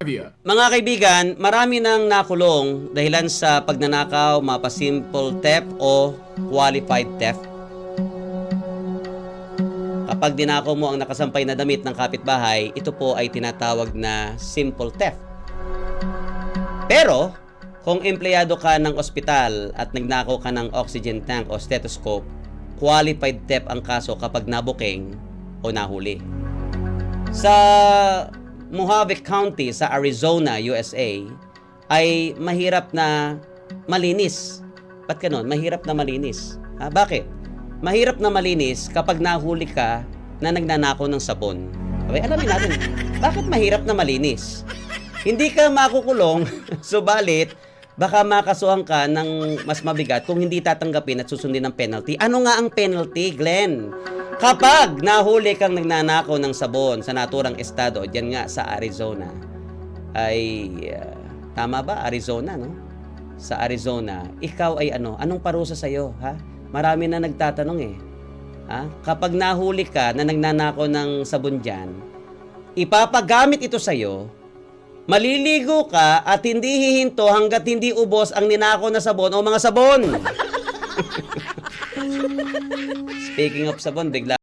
Trivia. Mga kaibigan, marami nang nakulong dahilan sa pagnanakaw, mapa-simple theft o qualified theft. Kapag dinakaw mo ang nakasampay na damit ng kapitbahay, ito po ay tinatawag na simple theft. Pero, kung empleyado ka ng ospital at nagnakaw ka ng oxygen tank o stethoscope, qualified theft ang kaso kapag nabuking o nahuli. Sa Mojave County sa Arizona, USA, ay mahirap na malinis. Ba't ganon? Mahirap na malinis. Bakit? Mahirap na malinis kapag nahuli ka na nagnanakaw ng sabon. Okay, alamin natin, bakit mahirap na malinis? Hindi ka makukulong, subalit, baka makasuhan ka ng mas mabigat kung hindi tatanggapin at susundin ng penalty. Ano nga ang penalty, Glenn? Kapag nahuli kang nagnanakaw ng sabon sa naturang estado, diyan nga sa Arizona, ay tama ba? Arizona, no? Sa Arizona, ikaw ay anong parusa sa'yo, ha? Marami na nagtatanong eh. Kapag nahuli ka na nagnanakaw ng sabon diyan, ipapagamit ito sa'yo, maliligo ka at hindi hihinto hanggat hindi ubos ang ninakaw na sabon o mga sabon. Speaking of sabon, bigla